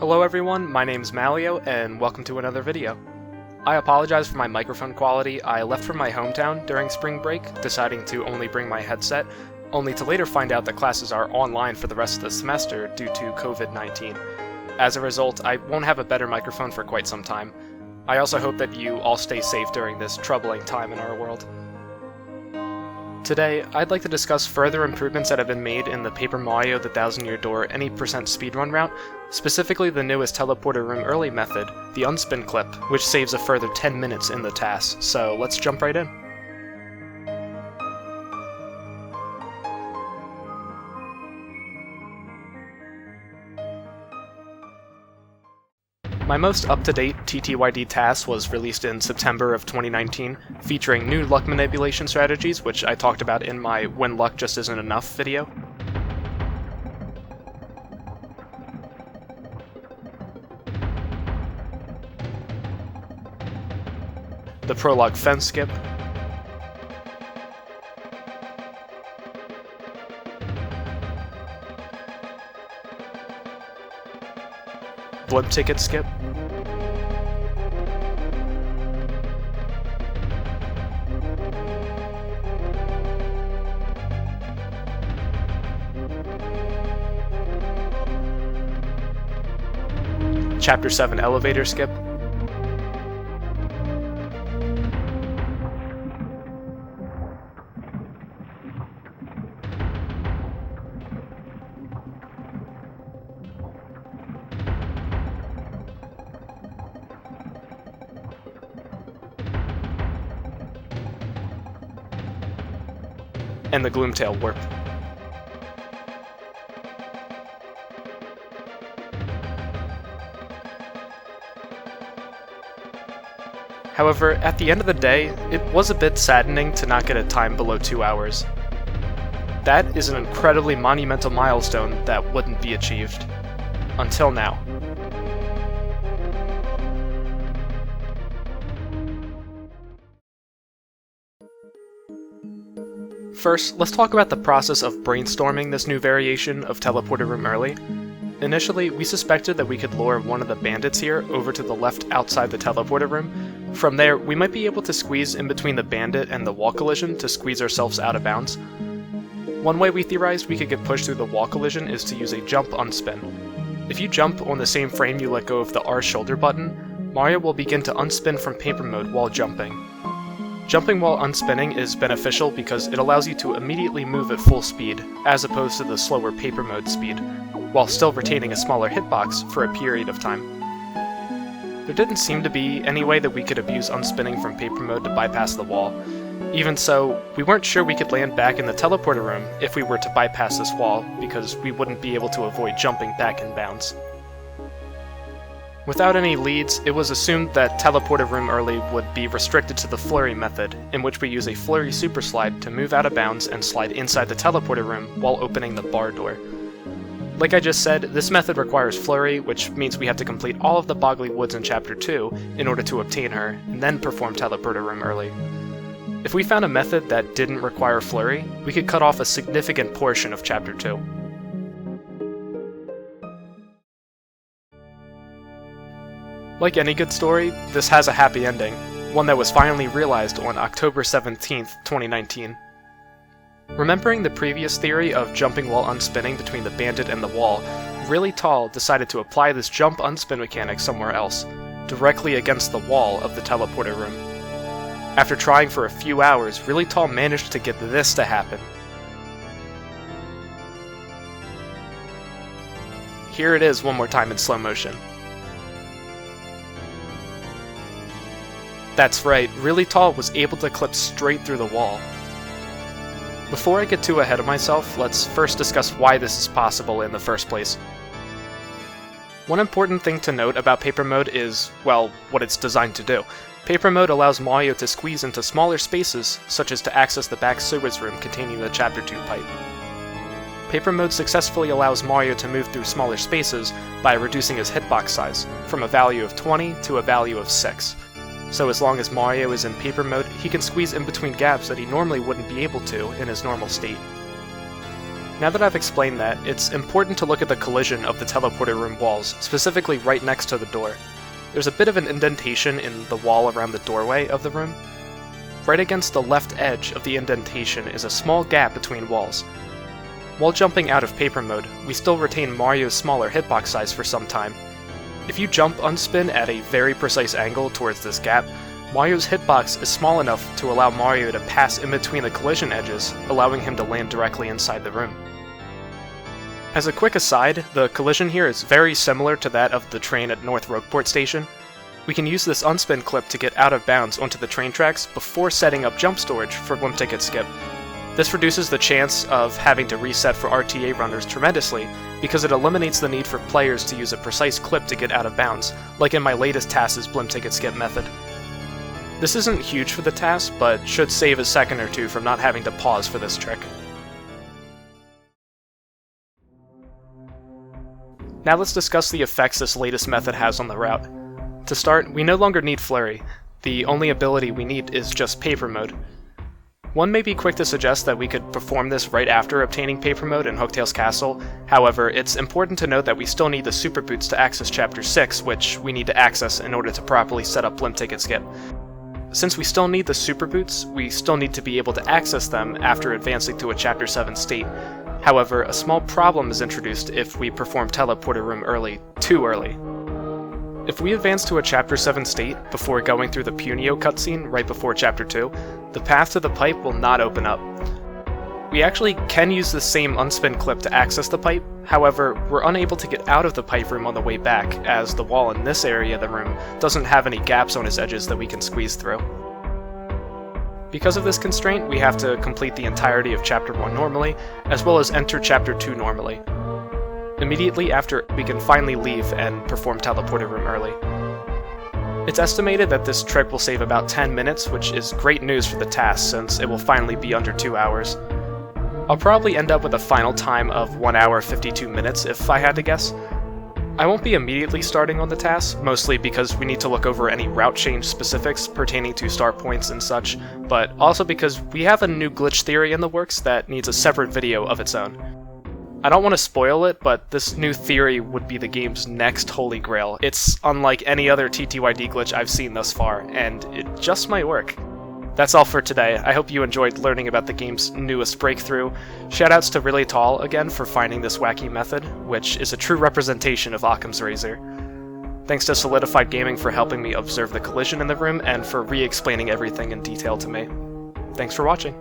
Hello everyone, my name's Malleo, and welcome to another video. I apologize for my microphone quality. I left for my hometown during spring break, deciding to only bring my headset, only to later find out that classes are online for the rest of the semester due to COVID-19. As a result, I won't have a better microphone for quite some time. I also hope that you all stay safe during this troubling time in our world. Today, I'd like to discuss further improvements that have been made in the Paper Mario the Thousand Year Door any percent speedrun route, specifically the newest teleporter room early method, the Unspin clip, which saves a further 10 minutes in the task, so let's jump right in. My most up-to-date TTYD task was released in September of 2019, featuring new luck manipulation strategies, which I talked about in my When Luck Just Isn't Enough video. The prologue fence skip, blimp ticket skip, Chapter 7 elevator skip, and the Gloomtail warp. However, at the end of the day, it was a bit saddening to not get a time below 2 hours. That is an incredibly monumental milestone that wouldn't be achieved. Until now. First, let's talk about the process of brainstorming this new variation of Teleporter Room Early. Initially, we suspected that we could lure one of the bandits here over to the left outside the teleporter room. From there, we might be able to squeeze in between the bandit and the wall collision to squeeze ourselves out of bounds. One way we theorized we could get pushed through the wall collision is to use a jump unspin. If you jump on the same frame you let go of the R shoulder button, Mario will begin to unspin from paper mode while jumping. Jumping while unspinning is beneficial because it allows you to immediately move at full speed, as opposed to the slower paper mode speed, while still retaining a smaller hitbox for a period of time. There didn't seem to be any way that we could abuse unspinning from paper mode to bypass the wall. Even so, we weren't sure we could land back in the teleporter room if we were to bypass this wall, because we wouldn't be able to avoid jumping back in bounds. Without any leads, it was assumed that Teleporter Room Early would be restricted to the Flurrie method, in which we use a Flurrie super slide to move out of bounds and slide inside the teleporter room while opening the bar door. Like I just said, this method requires Flurrie, which means we have to complete all of the Boggly Woods in Chapter 2 in order to obtain her, and then perform Teleporter Room Early. If we found a method that didn't require Flurrie, we could cut off a significant portion of Chapter 2. Like any good story, this has a happy ending, one that was finally realized on October 17th, 2019. Remembering the previous theory of jumping while unspinning between the bandit and the wall, Really Tall decided to apply this jump unspin mechanic somewhere else, directly against the wall of the teleporter room. After trying for a few hours, Really Tall managed to get this to happen. Here it is one more time in slow motion. That's right, Really Tall was able to clip straight through the wall. Before I get too ahead of myself, let's first discuss why this is possible in the first place. One important thing to note about Paper Mode is, well, what it's designed to do. Paper Mode allows Mario to squeeze into smaller spaces, such as to access the back sewers room containing the Chapter 2 pipe. Paper Mode successfully allows Mario to move through smaller spaces by reducing his hitbox size, from a value of 20 to a value of 6. So as long as Mario is in Paper Mode, he can squeeze in between gaps that he normally wouldn't be able to in his normal state. Now that I've explained that, it's important to look at the collision of the teleporter room walls, specifically right next to the door. There's a bit of an indentation in the wall around the doorway of the room. Right against the left edge of the indentation is a small gap between walls. While jumping out of paper mode, we still retain Mario's smaller hitbox size for some time. If you jump Unspin at a very precise angle towards this gap, Mario's hitbox is small enough to allow Mario to pass in between the collision edges, allowing him to land directly inside the room. As a quick aside, the collision here is very similar to that of the train at North Rogueport Station. We can use this Unspin clip to get out of bounds onto the train tracks before setting up jump storage for Blimp Ticket Skip. This reduces the chance of having to reset for RTA runners tremendously, because it eliminates the need for players to use a precise clip to get out of bounds, like in my latest task's Blimp Ticket Skip method. This isn't huge for the task, but should save a second or two from not having to pause for this trick. Now let's discuss the effects this latest method has on the route. To start, we no longer need Flurrie. The only ability we need is just paper mode. One may be quick to suggest that we could perform this right after obtaining paper mode in Hooktail's Castle, however, it's important to note that we still need the Super Boots to access Chapter 6, which we need to access in order to properly set up Blimp Ticket Skip. Since we still need the Super Boots, we still need to be able to access them after advancing to a Chapter 7 state. However, a small problem is introduced if we perform Teleporter Room early, too early. If we advance to a Chapter 7 state before going through the Punio cutscene right before Chapter 2, the path to the pipe will not open up. We actually can use the same Unspin clip to access the pipe, however, we're unable to get out of the pipe room on the way back, as the wall in this area of the room doesn't have any gaps on its edges that we can squeeze through. Because of this constraint, we have to complete the entirety of Chapter 1 normally, as well as enter Chapter 2 normally. Immediately after, we can finally leave and perform Teleporter Room early. It's estimated that this trick will save about 10 minutes, which is great news for the task since it will finally be under 2 hours. I'll probably end up with a final time of 1 hour 52 minutes if I had to guess. I won't be immediately starting on the task, mostly because we need to look over any route change specifics pertaining to start points and such, but also because we have a new glitch theory in the works that needs a separate video of its own. I don't want to spoil it, but this new theory would be the game's next holy grail. It's unlike any other TTYD glitch I've seen thus far, and it just might work. That's all for today. I hope you enjoyed learning about the game's newest breakthrough. Shoutouts to Really Tall again for finding this wacky method, which is a true representation of Occam's razor. Thanks to Solidified Gaming for helping me observe the collision in the room and for re-explaining everything in detail to me. Thanks for watching.